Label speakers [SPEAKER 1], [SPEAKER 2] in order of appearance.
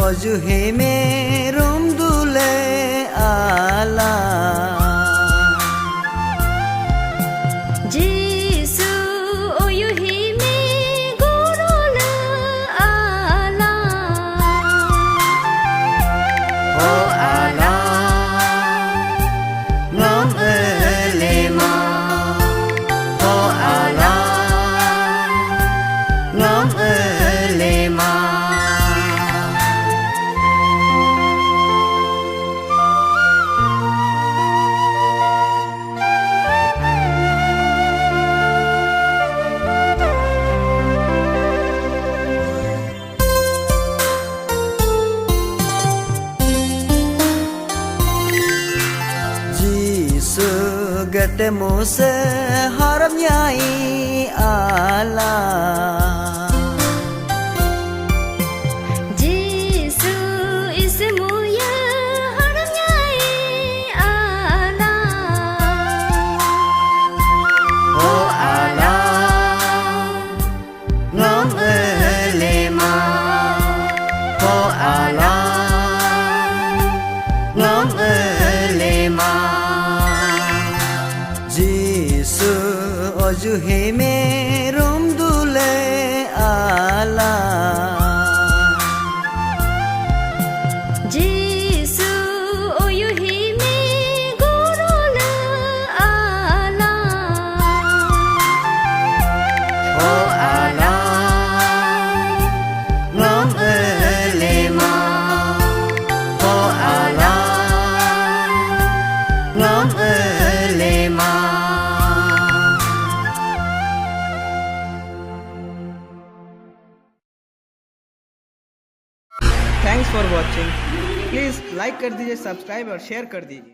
[SPEAKER 1] अजुहे में रोम दुले आला
[SPEAKER 2] Jesu oyuhi me gorola ala
[SPEAKER 1] O ala ngom elema O ala ngom elema Ketemu seharap nyai Allah
[SPEAKER 2] Jesu ismu ya haram nyai ala
[SPEAKER 1] Oh Allah ngom elema Oh Allah ngom elema Jesu अजुहे में रोम दुले आला
[SPEAKER 2] Jesu oyuhi me gorola ala
[SPEAKER 1] O ala ngom elema O ala ngom elema
[SPEAKER 3] thanks for watching. Please like कर दीजिए, सब्सक्राइब और शेयर कर दीजिए।